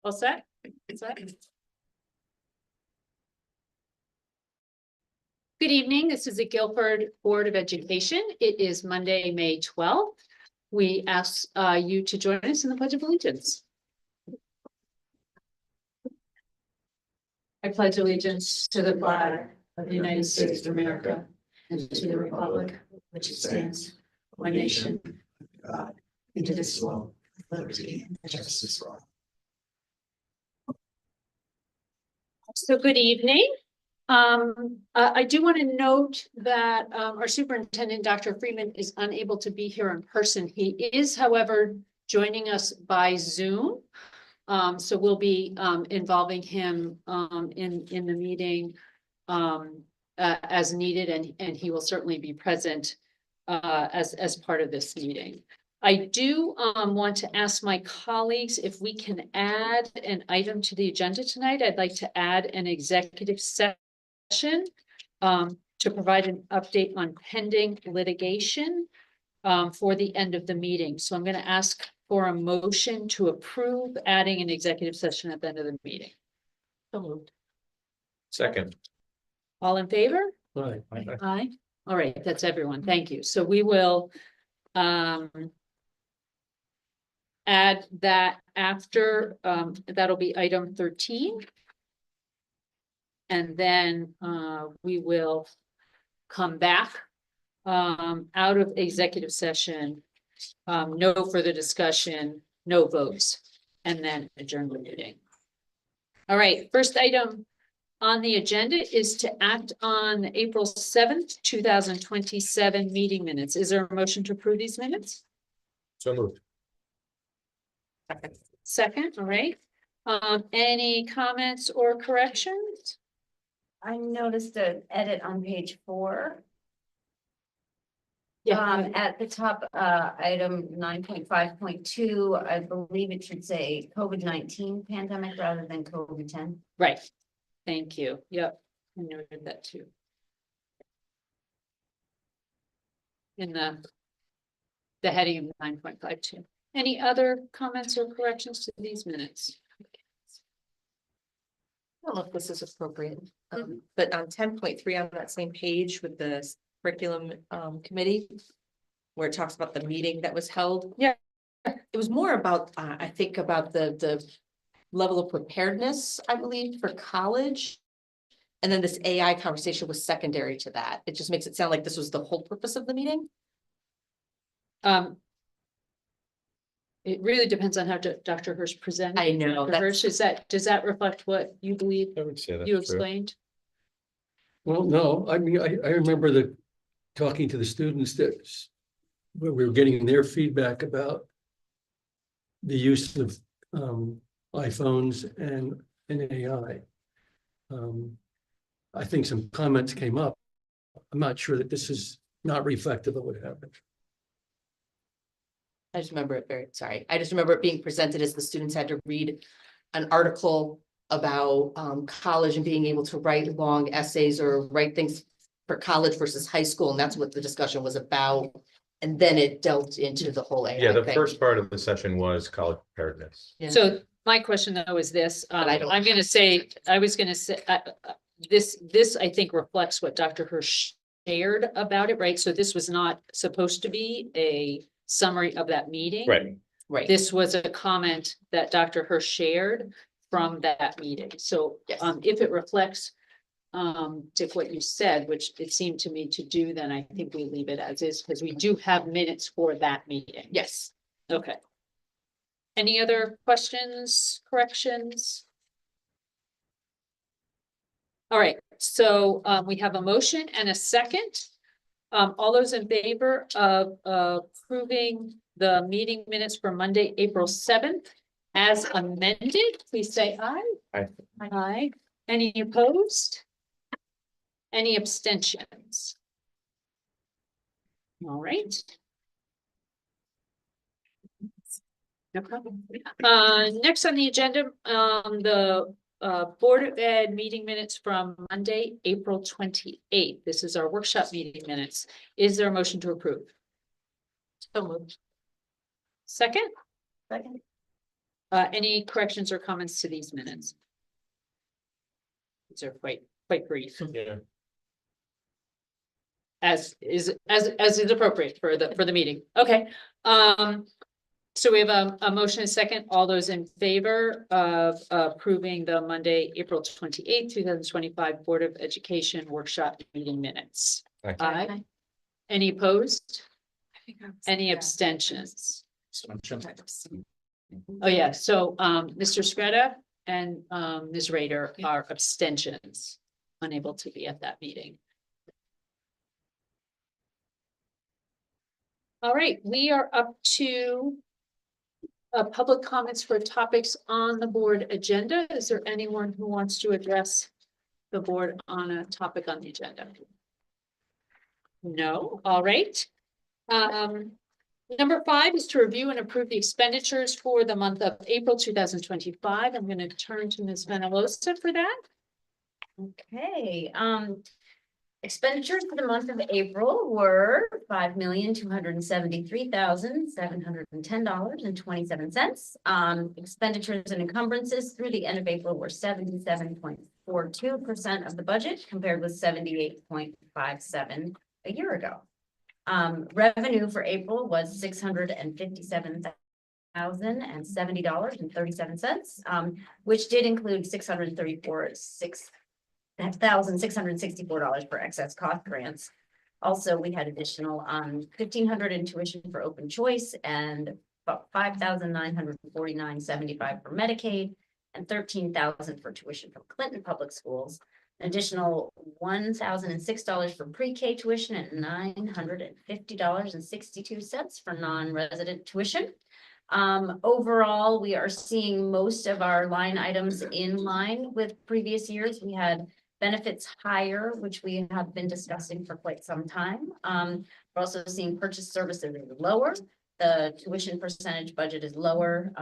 All set? Set? Good evening. This is the Guilford Board of Education. It is Monday, May 12th. We ask you to join us in the Pledge of Allegiance. I pledge allegiance to the flag of the United States of America and to the republic which stands one nation, God, indivisible, with liberty and justice for all. So good evening. I do want to note that our superintendent, Dr. Freeman, is unable to be here in person. He is, however, joining us by Zoom. So we'll be involving him in the meeting as needed, and he will certainly be present as part of this meeting. I do want to ask my colleagues if we can add an item to the agenda tonight. I'd like to add an executive session to provide an update on pending litigation for the end of the meeting. So I'm going to ask for a motion to approve adding an executive session at the end of the meeting. So moved. Second. All in favor? Aye. Aye. All right, that's everyone. Thank you. So we will add that after, that'll be item 13. And then we will come back out of executive session, no further discussion, no votes, and then adjourn the meeting. All right, first item on the agenda is to act on April 7th, 2027 meeting minutes. Is there a motion to approve these minutes? So moved. Second, all right. Any comments or corrections? I noticed an edit on page 4. Yeah. At the top, item 9.5.2, I believe it should say COVID-19 pandemic rather than COVID-10. Right. Thank you. Yep. I noted that too. In the heading of 9.52. Any other comments or corrections to these minutes? I don't know if this is appropriate, but on 10.3 on that same page with the curriculum committee, where it talks about the meeting that was held. Yeah. It was more about, I think about the level of preparedness, I believe, for college. And then this AI conversation was secondary to that. It just makes it sound like this was the whole purpose of the meeting. It really depends on how Dr. Hirsch presented. I know, Dr. Hirsch, does that reflect what you believe I would say that's you true. explained? Well, no, I mean, I remember talking to the students where we were getting their feedback about the use of iPhones and AI. I think some comments came up. I'm not sure that this is not reflective of what happened. I just remember it I just remember it being presented as the students had to read an article about college and being able to write long essays or write things for college versus high school. And that's what the discussion was about. And then it delved into the whole AI Yeah, the thing. first part of the session was college preparedness. Yeah. So my question though is this, But I don't- I'm going to say, I was going to say, this I think reflects what Dr. Hirsch shared about it, right? So this was not supposed to be a summary of that meeting. Right. Right. This was a comment that Dr. Hirsch shared from that meeting. So Yes. if it reflects Dick, what you said, which it seemed to me to do, then I think we leave it as is because we do have minutes for that meeting. Yes. Okay. Any other questions, corrections? All right, so we have a motion and a second. All those in favor of approving the meeting minutes for Monday, April 7th as amended, please say aye. Aye. Aye. Any opposed? Any abstentions? All right. No problem. Next on the agenda, the Board of Ed meeting minutes from Monday, April 28th. This is our workshop meeting minutes. Is there a motion to approve? So moved. Second? Second. Any corrections or comments to these minutes? These are quite brief, Yeah. as is appropriate for the meeting. Okay. So we have a motion and a second. All those in favor of approving the Monday, April 28th, 2025 Board of Education Workshop Meeting Minutes? Aye. Aye. Any opposed? Any Yeah. abstentions? Oh, yeah, so, Mr. Scretta and, Ms. Rader are abstentions, unable to be at that meeting. All right, we are up to public comments for topics on the board agenda. Is there anyone who wants to address the board on a topic on the agenda? No, all right. Number 5 is to review and approve the expenditures for the month of April 2025. I'm going to turn to Ms. Venalosa for that. Okay, expenditures for the month of April were $5,273,710.27. Expenditures and encumbrances through the end of April were 77.42% of the budget, compared with 78.57 a year ago. Revenue for April was $657,070.37, which did include $664 for excess cost grants. Also, we had additional $1,500 in tuition for open choice and about $5,949.75 for Medicaid and $13,000 for tuition from Clinton Public Schools. An additional $1,006 for pre-K tuition and $950.62 for non-resident tuition. Overall, we are seeing most of our line items in line with previous years. We had benefits higher, which we have been discussing for quite some time. We're also seeing purchase services lower. The tuition percentage budget is lower.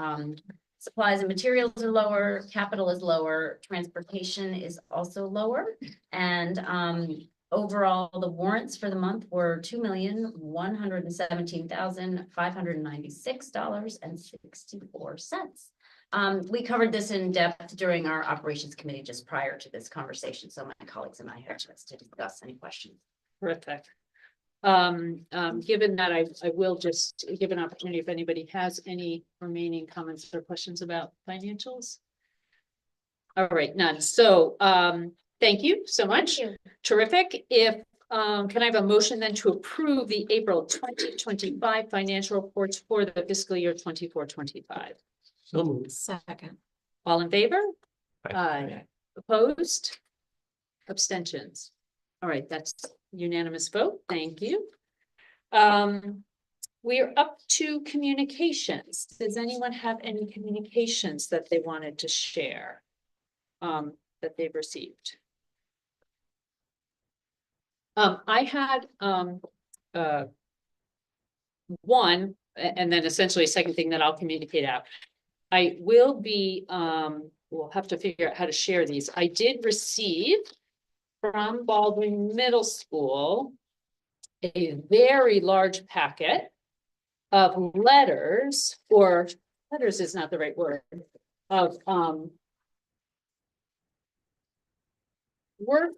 Supplies and materials are lower, capital is lower, transportation is also lower. And overall, the warrants for the month were $2,117,596.64. We covered this in depth during our operations committee just prior to this conversation, so my colleagues and I had a chance to discuss any questions. Terrific. Given that, I will just give an opportunity if anybody has any remaining comments or questions about financials. All right, none. So, thank you so much. Thank you. Terrific. If, can I have a motion then to approve the April 2025 financial reports for the fiscal year 24-25? So moved. Second. All in favor? Aye. Opposed? Abstentions? All right, that's unanimous vote. Thank you. We are up to communications. Does anyone have any communications that they wanted to share that they've received? I had one, and then essentially a second thing that I'll communicate out. I will be, we'll have to figure out how to share these. I did receive from Baldwin Middle School a very large packet of letters, or letters is not the right word, of work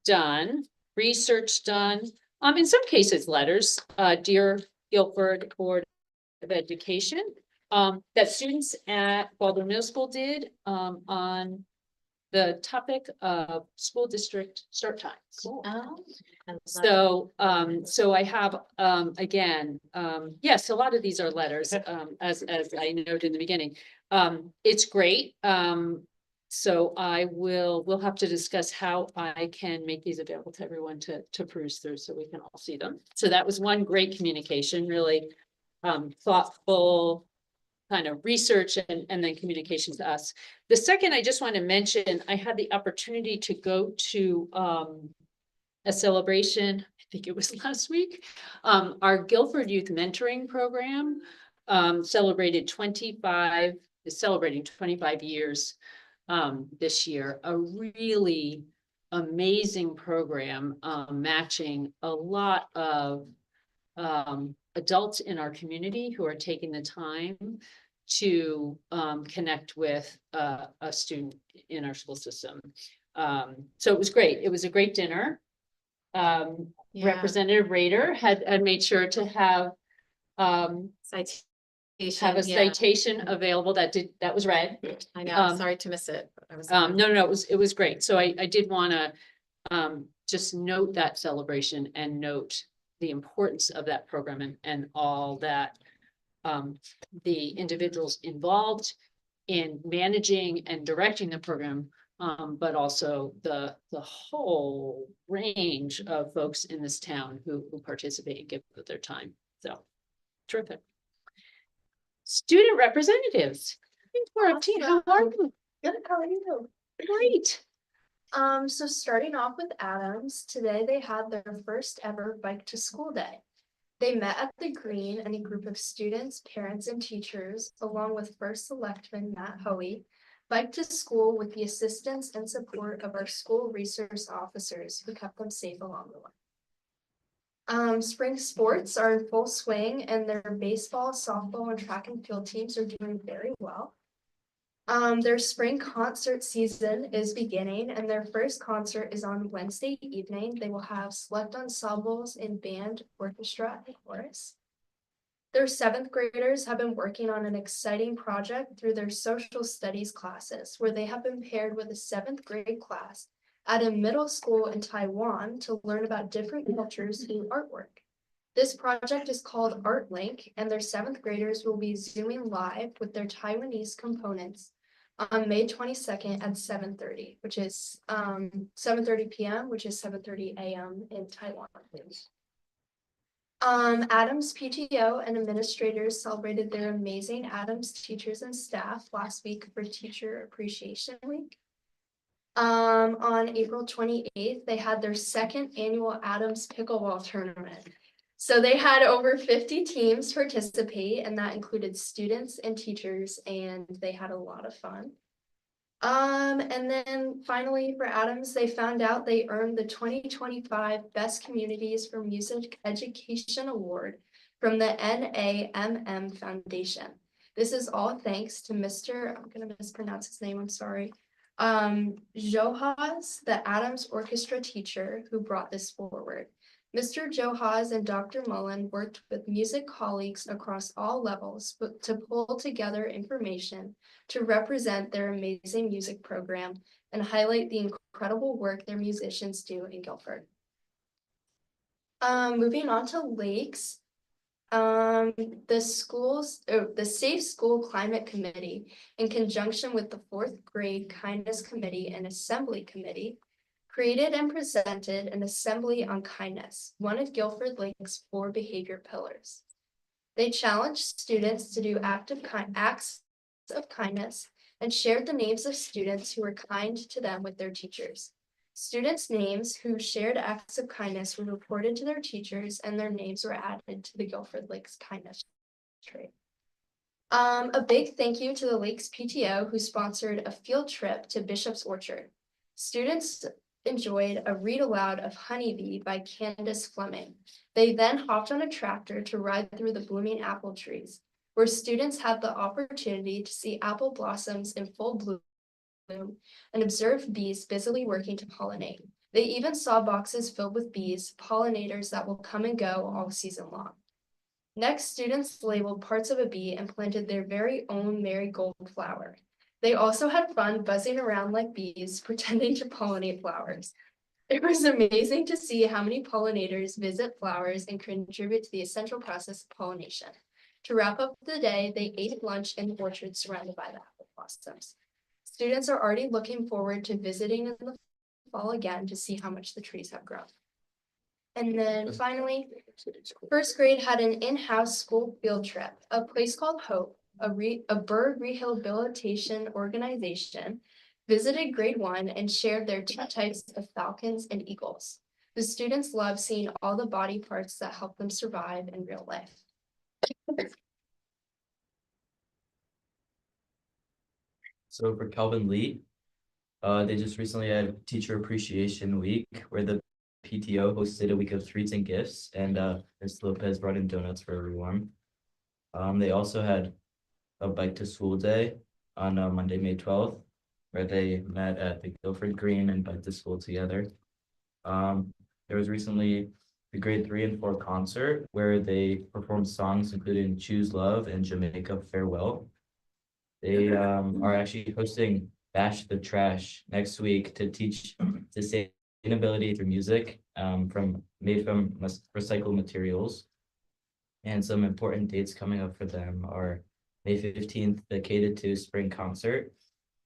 done, research done, in some cases letters, dear Guilford Board of Education, that students at Baldwin Middle School did on the topic of school district start times. Cool. So, so I have, again, yes, a lot of these are letters, as I noted in the beginning. It's great. So we'll have to discuss how I can make these available to everyone to peruse through so we can all see them. So that was one great communication, really, thoughtful kind of research and then communication to us. The second, I just want to mention, I had the opportunity to go to a celebration, I think it was last week. Our Guilford Youth Mentoring Program is celebrating 25 years this year. A really amazing program, matching a lot of adults in our community who are taking the time to connect with a student in our school system. So it was great. It was a great dinner. Representative Rader had made sure to have Citation, a citation available that was read. I know, um, sorry to miss it. But I was. No, it was great. So I did want to just note that celebration and note the importance of that program and all that the individuals involved in managing and directing the program, but also the whole range of folks in this town who participate and give their time. So terrific. Student representatives. We're up to you. How are you? Good, how are you? Great. So starting off with Adams, today they had their first ever bike to school day. They met at the Green and a group of students, parents, and teachers, along with First Selectman Matt Hoey, biked to school with the assistance and support of our school resource officers who kept them safe along the way. Spring sports are in full swing and their baseball, softball, and track and field teams are doing very well. Their spring concert season is beginning and their first concert is on Wednesday evening. They will have select ensembles in band, orchestra, and chorus. Their 7th graders have been working on an exciting project through their social studies classes, where they have been paired with a 7th grade class at a middle school in Taiwan to learn about different cultures through artwork. This project is called Art Link, and their 7th graders will be Zooming live with their Taiwanese components on May 22nd at 7:30, which is 7:30 p.m., which is 7:30 a.m. in Taiwan. Adams PTO and administrators celebrated their amazing Adams teachers and staff last week for Teacher Appreciation Week. On April 28th, they had their 2nd annual Adams Pickleball Tournament. So they had over 50 teams participate, and that included students and teachers, and they had a lot of fun. And then finally for Adams, they found out they earned the 2025 Best Communities for Music Education Award from the NAMM Foundation. This is all thanks to Mr. I'm gonna mispronounce his name, I'm sorry. Johaz, the Adams Orchestra teacher who brought this forward. Mr. Johaz and Dr. Mullen worked with music colleagues across all levels to pull together information to represent their amazing music program and highlight the incredible work their musicians do in Guilford. Moving on to Lakes, the Safe School Climate Committee, in conjunction with the 4th grade Kindness Committee and Assembly Committee, created and presented an assembly on kindness, one of Guilford Lake's 4 behavior pillars. They challenged students to do acts of kindness and shared the names of students who were kind to them with their teachers. Students' names who shared acts of kindness were reported to their teachers and their names were added to the Guilford Lakes kindness trait. A big thank you to the Lakes PTO who sponsored a field trip to Bishop's Orchard. Students enjoyed a read aloud of Honeybee by Candace Fleming. They then hopped on a tractor to ride through the blooming apple trees, where students had the opportunity to see apple blossoms in full bloom and observe bees busily working to pollinate. They even saw boxes filled with bees, pollinators that will come and go all season long. Next, students labeled parts of a bee and planted their very own marigold flower. They also had fun buzzing around like bees, pretending to pollinate flowers. It was amazing to see how many pollinators visit flowers and contribute to the essential process of pollination. To wrap up the day, they ate lunch in the orchard surrounded by the apple blossoms. Students are already looking forward to visiting in the fall again to see how much the trees have grown. And then finally, 1st grade had an in-house school field trip, a place called Hope, a bird rehabilitation organization, visited grade 1 and shared their 2 types of falcons and eagles. The students loved seeing all the body parts that help them survive in real life. So for Calvin Lee, they just recently had Teacher Appreciation Week where the PTO hosted a week of treats and gifts, and Ms. Lopez brought in donuts for everyone. They also had a Bike to School Day on Monday, May 12th, where they met at the Guilford Green and biked to school together. There was recently the grade 3 and 4 concert where they performed songs including Choose Love and Jamaica Farewell. They are actually hosting Bash the Trash next week to teach sustainability through music made from recycled materials. And some important dates coming up for them are May 15th, the K-2 Spring Concert.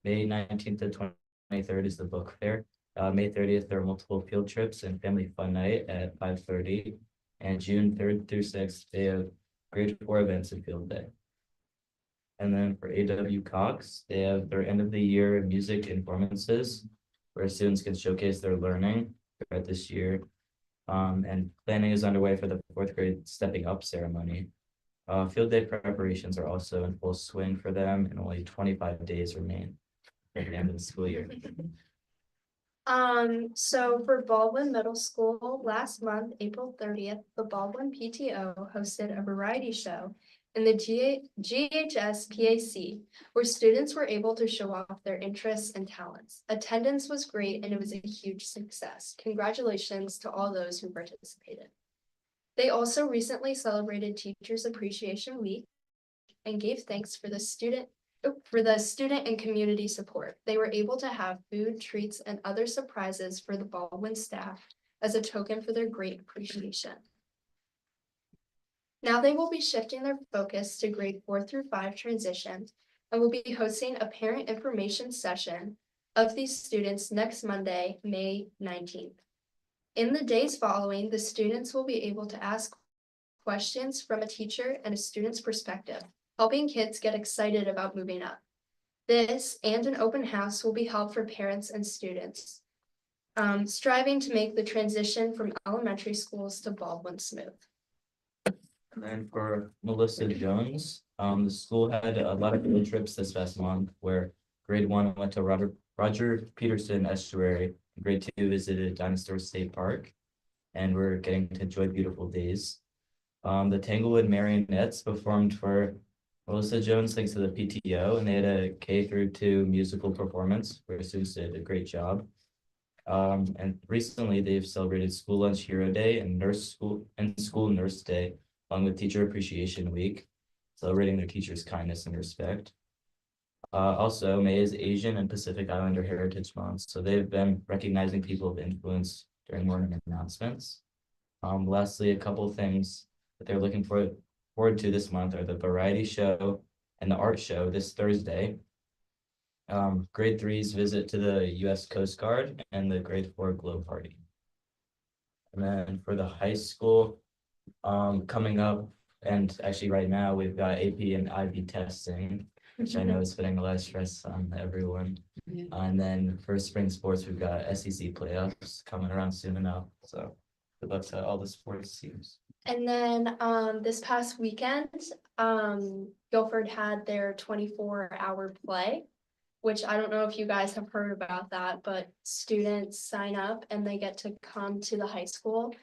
May 19th to 23rd is the book fair. May 30th, there are multiple field trips and family fun night at 5:30. And June 3rd through 6th, they have grade 4 events and field day. And then for AW Cox, they have their end of the year music performances where students can showcase their learning throughout this year. And planning is underway for the 4th grade stepping up ceremony. Field day preparations are also in full swing for them, and only 25 days remain at the end of the school year. So for Baldwin Middle School, last month, April 30th, the Baldwin PTO hosted a variety show in the GHS PAC, where students were able to show off their interests and talents. Attendance was great and it was a huge success. Congratulations to all those who participated. They also recently celebrated Teachers Appreciation Week and gave thanks for the student and community support. They were able to have food, treats, and other surprises for the Baldwin staff as a token for their great appreciation. Now they will be shifting their focus to grade 4 through 5 transition and will be hosting a parent information session of these students next Monday, May 19th. In the days following, the students will be able to ask questions from a teacher and a student's perspective, helping kids get excited about moving up. This and an open house will be held for parents and students, striving to make the transition from elementary schools to Baldwin smooth. And then for Melissa Jones, the school had a lot of field trips this past month where grade 1 went to Roger Peterson Estuary, grade 2 visited Dinosaur State Park, and we're getting to enjoy beautiful days. The Tanglewood Marionettes performed for Melissa Jones thanks to the PTO, and they had a K-2 musical performance where students did a great job. And recently they've celebrated School Lunch Hero Day and School Nurse Day, along with Teacher Appreciation Week, celebrating their teachers' kindness and respect. Also, May is Asian and Pacific Islander Heritage Month, so they've been recognizing people of influence during morning announcements. Lastly, a couple things that they're looking forward to this month are the variety show and the art show this Thursday. Grade 3's visit to the U.S. Coast Guard and the grade 4 glow party. And then for the high school, coming up, and actually right now, we've got AP and IB testing, which I know is putting a lot of stress on everyone. And then for spring sports, we've got SEC playoffs coming around soon enough. So good luck to all the sports teams. And then this past weekend, Guilford had their 24-hour play, which I don't know if you guys have heard about that, but students sign up and they get to come to the high school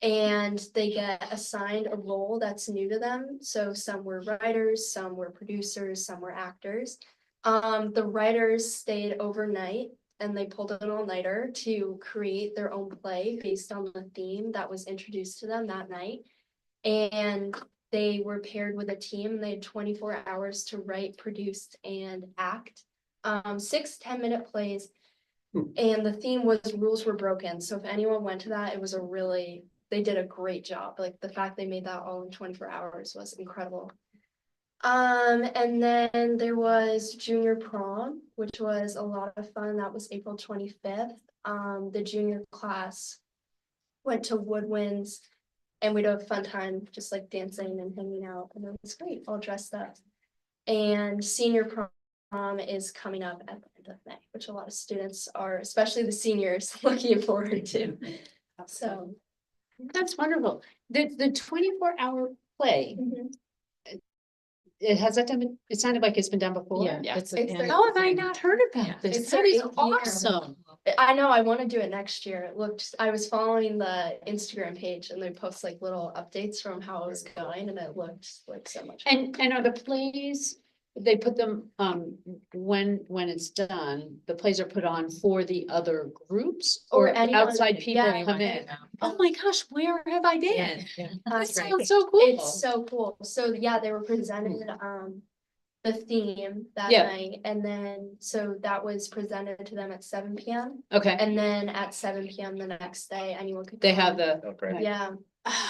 and they get assigned a role that's new to them. So some were writers, some were producers, some were actors. The writers stayed overnight and they pulled an all-nighter to create their own play based on the theme that was introduced to them that night. And they were paired with a team. They had 24 hours to write, produce, and act. 6 10-minute plays. And the theme was rules were broken. So if anyone went to that, it was they did a great job. Like the fact they made that all in 24 hours was incredible. And then there was junior prom, which was a lot of fun. That was April 25th. The junior class went to Woodwinds and we had a fun time just like dancing and hanging out, and it was great, all dressed up. And senior prom is coming up at the end of May, which a lot of students are, especially the seniors, looking forward to. So That's wonderful. The 24-hour play, it sounded like it's been done before. Yeah. it's How have I not heard about this? It's That their is 8th year. awesome. I know, I want to do it next year. I was following the Instagram page and they post like little updates from how it was going and it looked like so much fun. And are the plays they put them, when it's done, the plays are put on for the other groups Or or anyone- outside people yeah. come in. Oh my gosh, where have I been? That That's right. sounds so cool. It's so cool. So yeah, they were presented the theme that Yeah. night, and then so that was presented to them at 7 p.m. Okay, And then at 7 p.m. the next day, anyone could. they come. have the. Okay. Yeah.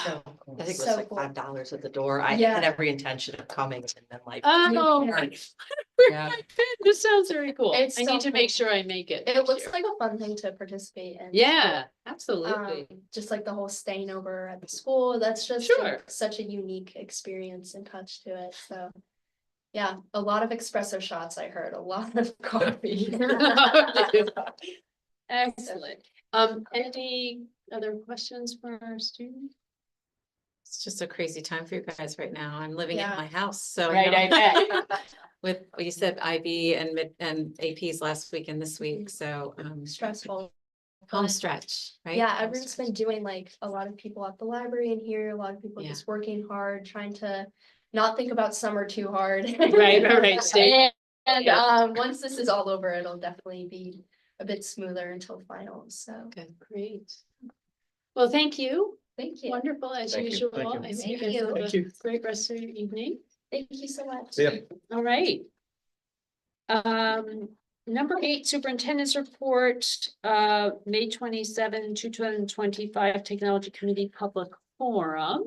So I think it was So like cool. $5 at the door. I Yeah. had every intention of coming and then like. Oh, Yeah. where Yeah. have I been? This sounds very cool. I It's need so to make cool. sure I make it. It next looks year. like a fun thing to participate in. Yeah, absolutely. Just like the whole staying over at the school, that's just Sure. like such a unique experience and touch to it, so. Yeah, a lot of espresso shots, I heard, a lot of coffee. Excellent. Any other questions for our students? It's just a crazy time for you guys right now. I'm living Yeah. at my house, so. Right, I bet. With, what you said, IB and mid and APs last week and this week, so, Stressful. home but- stretch, right? Yeah, Home everyone's stretch. been doing like a lot of people at the library in here, a lot of people Yeah. just working hard, trying to not think about summer too hard. Right. Stay. And Yeah. once this is all over, it'll definitely be a bit smoother until finals, so. Great. Well, thank you. Thank you. Wonderful as Thank you. usual. Thank you. I hope Thank guys you. have a Thank you. Great rest of your evening. Thank you so much. See ya. All right. Number 8, superintendent's report, May 27, 2025, Technology Committee Public Forum.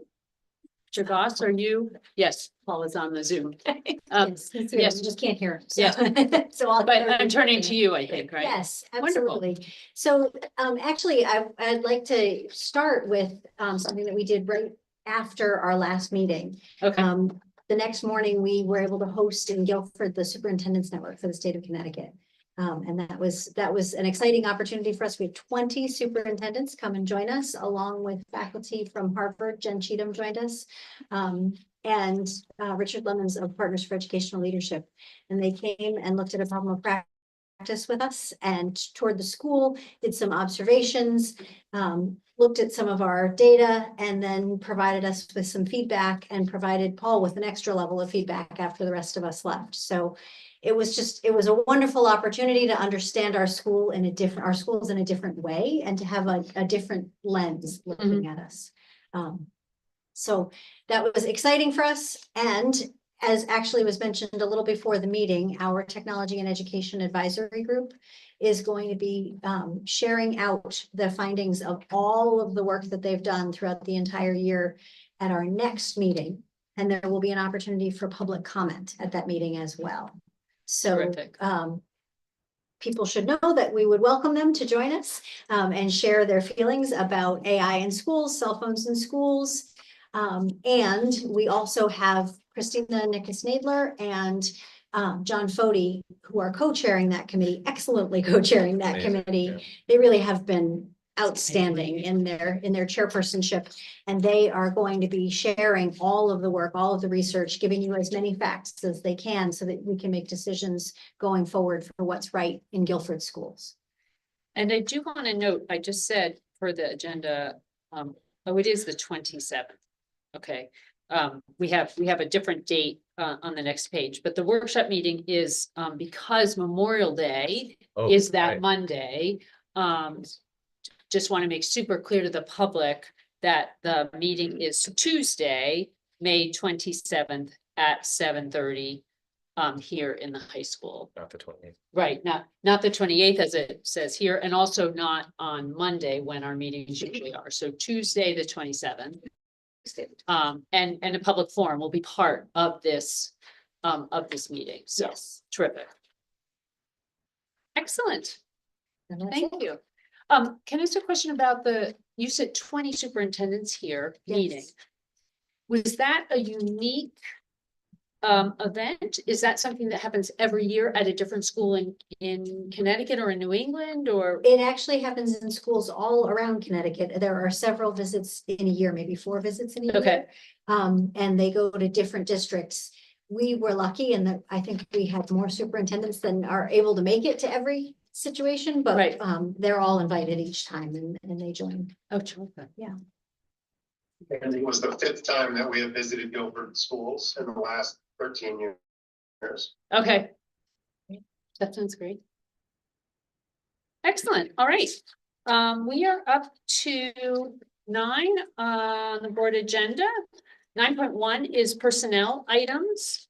Javas, are you? Yes, Paul is on the Zoom. Yes, yes. yes, just can't hear. So- Yeah. So I'll. But I'm turning to you, I think, right? Yes, Wonderful. absolutely. So, actually, I'd like to start with, something that we did right after our last meeting. Okay, The next morning, we were able to host in Guilford the Superintendent's Network for the state of Connecticut. And that was an exciting opportunity for us. We had 20 superintendents come and join us, along with faculty from Harvard. Jen Cheatham joined us. And Richard Lemons of Partners for Educational Leadership. And they came and looked at a problem of practice with us and toured the school, did some observations, looked at some of our data, and then provided us with some feedback and provided Paul with an extra level of feedback after the rest of us left. So it was a wonderful opportunity to understand our school in our schools in a different way and to have a different lens looking at us. So that was exciting for us. And as actually was mentioned a little before the meeting, our Technology and Education Advisory Group is going to be sharing out the findings of all of the work that they've done throughout the entire year at our next meeting. And there will be an opportunity for public comment at that meeting as well. So Terrific. people should know that we would welcome them to join us and share their feelings about AI in schools, cell phones in schools. And we also have Christina Nickus-Nadler and John Fody, who are co-chairing that committee, excellently co-chairing that Amazing, committee. yeah. They really have been outstanding in their chairpersonship. And they are going to be sharing all of the work, all of the research, giving you as many facts as they can so that we can make decisions going forward for what's right in Guilford schools. and I do want to note, I just said for the agenda, it is the 27th. Okay, we have a different date on the next page, but the workshop meeting is because Memorial Day Oh, is that right. Monday. Just want to make super clear to the public that the meeting is Tuesday, May 27th at 7:30 here in the high school. Not the 28th. Right, not the 28th as it says here, and also not on Monday when our meetings usually are. So Tuesday, the 27th. And a public forum will be part of this meeting. So Yes. terrific. Excellent. And that's Thank it. you. Can I ask a question about you said 20 superintendents here meeting. Yes. Was that a unique event? Is that something that happens every year at a different school in Connecticut or in New England or? It actually happens in schools all around Connecticut. There are several visits in a year, maybe 4 visits in a Okay. year. And they go to different districts. We were lucky in that I think we had more superintendents than are able to make it to every situation, but Right. they're all invited each time and they join. Oh, terrific. And it was the 5th time that we have visited Guilford schools in the last 13 years. Okay. That sounds great. Excellent, all right. We are up to 9 on the board agenda. 9.1 is personnel items.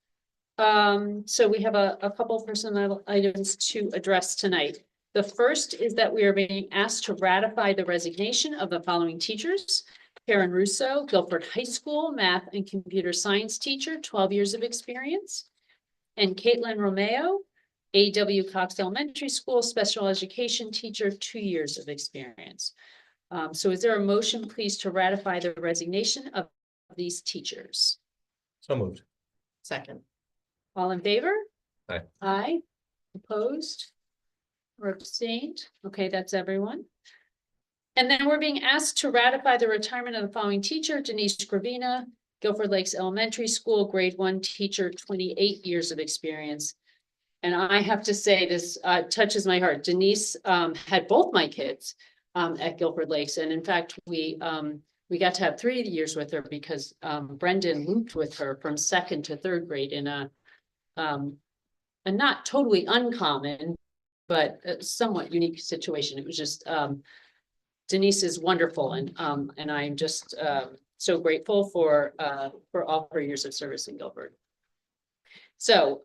So we have a couple personnel items to address tonight. The first is that we are being asked to ratify the resignation of the following teachers. Karen Russo, Guilford High School, math and computer science teacher, 12 years of experience. And Caitlin Romeo, A.W. Cox Elementary School, special education teacher, 2 years of experience. So is there a motion, please, to ratify the resignation of these teachers? So moved. Second. All in favor? Aye. Aye. Opposed? Or abstained? Okay, that's everyone. And then we're being asked to ratify the retirement of the following teacher, Denise Gravina, Guilford Lakes Elementary School, grade 1 teacher, 28 years of experience. And I have to say, this touches my heart. Denise had both my kids at Guilford Lakes. And in fact, we got to have 3 years with her because Brendan looped with her from 2nd to 3rd grade in a not totally uncommon, but a somewhat unique situation. It was just Denise is wonderful, and I'm just so grateful for all her years of service in Guilford. So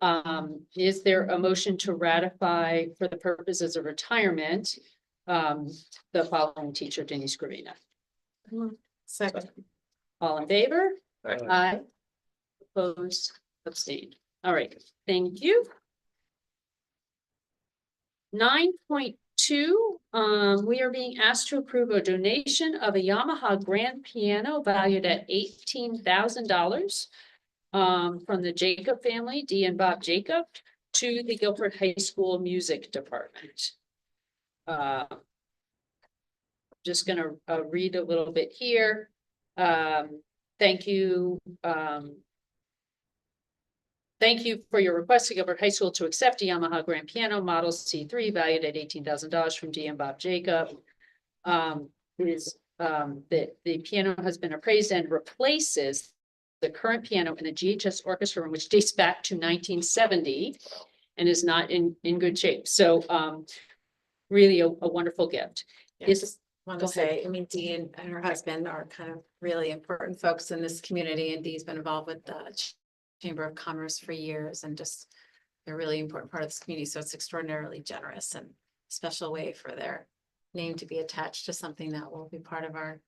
is there a motion to ratify for the purposes of retirement the following teacher, Denise Gravina? Second. All in favor? Aye. Aye. Opposed, abstained. All right, thank you. 9.2, we are being asked to approve a donation of a Yamaha grand piano valued at $18,000 from the Jacob family, Dee and Bob Jacob, to the Guilford High School Music Department. Just gonna read a little bit here. Thank you. Thank you for your request to Guilford High School to accept a Yamaha grand piano model C3 valued at $18,000 from Dee and Bob Jacob. The piano has been appraised and replaces the current piano in the GHS orchestra room, which dates back to 1970 and is not in good shape. So really a wonderful gift. I Is- just want go to say, I mean, Dee and her husband are kind of really important folks in this community, and Dee's been involved with the Chamber of Commerce for years, and just they're a really important part of this community. So it's extraordinarily generous and special way for their name to be attached to something that will be part of our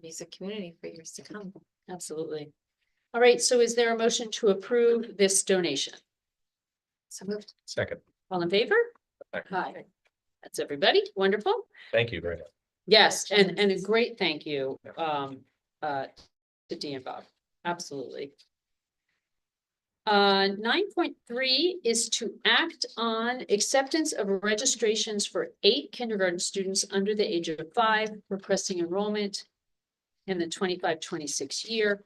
music community for years to come. Absolutely. All right, so is there a motion to approve this donation? So moved. Second. All in favor? Aye. That's everybody. Wonderful. Thank you very much. Yes, and a great thank you to Dee and Bob. Absolutely. 9.3 is to act on acceptance of registrations for 8 kindergarten students under the age of 5 requesting enrollment in the 25-26 year.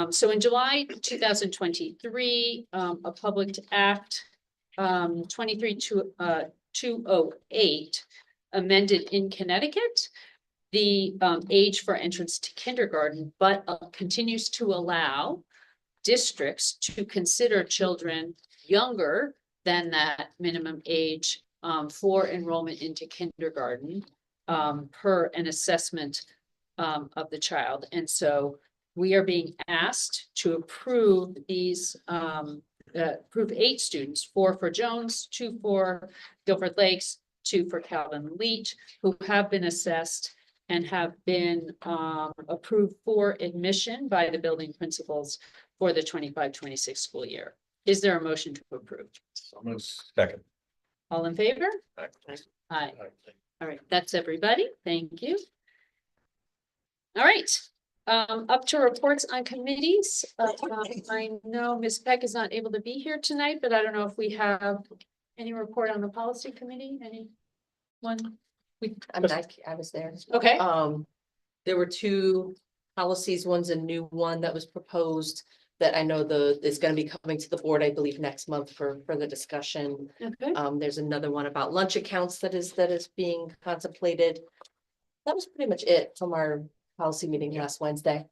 So in July 2023, a public act 23-208 amended in Connecticut the age for entrance to kindergarten, but continues to allow districts to consider children younger than that minimum age for enrollment into kindergarten per an assessment of the child. And so we are being asked to approve these, approve 8 students, 4 for Jones, 2 for Guilford Lakes, 2 for Calvin Leach, who have been assessed and have been approved for admission by the building principals for the 25-26 school year. Is there a motion to approve? Second. All in favor? Aye. Aye. All right, that's everybody. Thank you. All right, up to reports on committees. I know Ms. Peck is not able to be here tonight, but I don't know if we have any report on the policy committee, anyone? I was there. Okay, There were 2 policies. One's a new one that was proposed that I know is gonna be coming to the board, I believe, next month for further discussion. okay. There's another one about lunch accounts that is being contemplated. That was pretty much it from our policy meeting last Wednesday.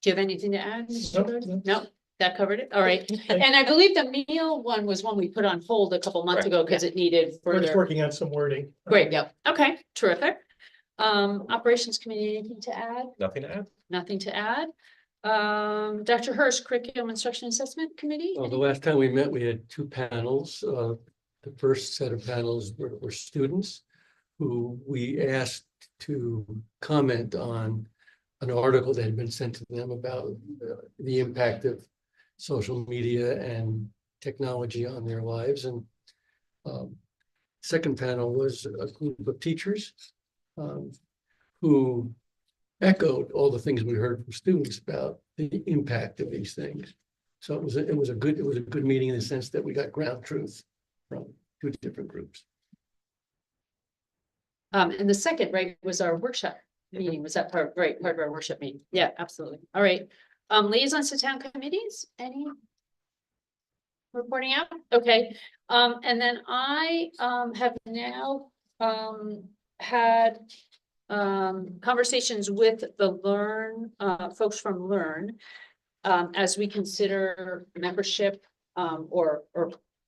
Do you have anything to add? Mr. Good? No, That covered it? All right. And I believe the meal one was one we put on hold a couple months ago because it needed We're just further. working on some wording. Great. Yep. Okay, terrific. Operations committee, anything to add? Nothing to add? Nothing to add. Dr. Hirsch, Curriculum Instruction Assessment Committee? Well, the last time we met, we had two panels. The first set of panels were students who we asked to comment on an article that had been sent to them about the impact of social media and technology on their lives. And second panel was a group of teachers who echoed all the things we heard from students about the impact of these things. So it was a good meeting in the sense that we got ground truth from two different groups. And the second, right, was our workshop meeting. Was that part of our workshop meeting? Yeah, absolutely. All right. Liaisons to town committees, any reporting out? Okay. And then I have now had conversations with the folks from Learn as we consider membership or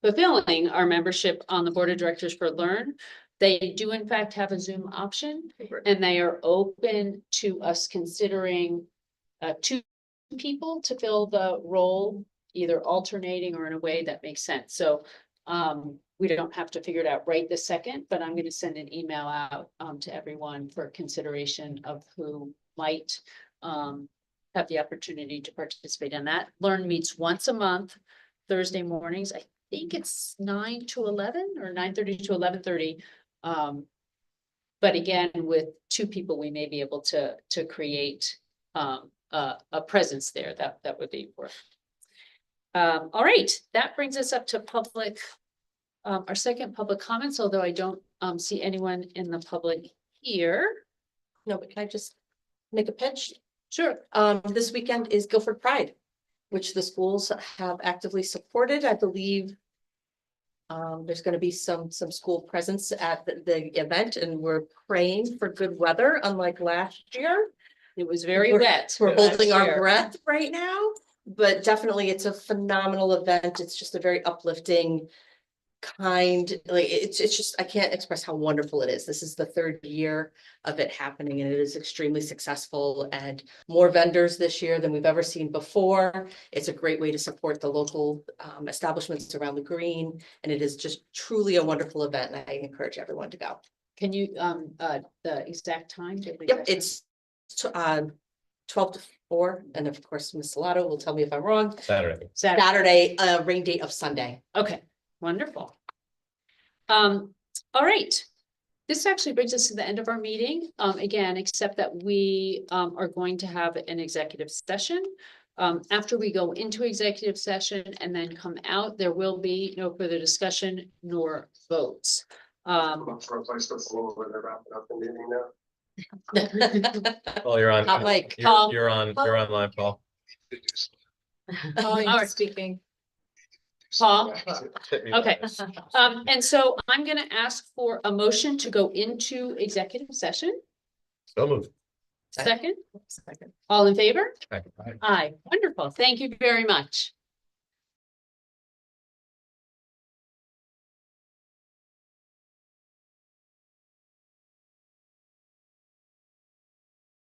fulfilling our membership on the board of directors for Learn. They do in fact have a Zoom option, and they are open to us considering two people to fill the role, either alternating or in a way that makes sense. So we don't have to figure it out right this second, but I'm going to send an email out to everyone for consideration of who might have the opportunity to participate in that. Learn meets once a month, Thursday mornings. I think it's 9 to 11 or 9:30 to 11:30. But again, with two people, we may be able to create a presence there. That would be worth. All right, that brings us up to public. Our second public comments, although I don't see anyone in the public here. No, but can I just make a pitch? Sure. This weekend is Guilford Pride, which the schools have actively supported. I believe there's going to be some school presence at the event, and we're praying for good weather, unlike last year. It was very We're- wet. We're holding last our year. breath right now, but definitely it's a phenomenal event. It's just a very uplifting, kind, like it's just, I can't express how wonderful it is. This is the third year of it happening, and it is extremely successful, and more vendors this year than we've ever seen before. It's a great way to support the local establishments around the green, and it is just truly a wonderful event, and I encourage everyone to go. Can you the exact time? Yep, it's 12 to 4, and of course, Ms. Salato will tell me if I'm wrong. Saturday. Saturday, rain date of Sunday. Okay, wonderful. All right. This actually brings us to the end of our meeting. Again, except that we are going to have an executive session. After we go into executive session and then come out, there will be no further discussion nor votes. Oh, you're on. Hot mic. You're on live, Paul. All right. Speaking. Paul? Okay. And so I'm going to ask for a motion to go into executive session. So moved. Second, Second. all in favor? Aye. Aye, wonderful. Thank you very much.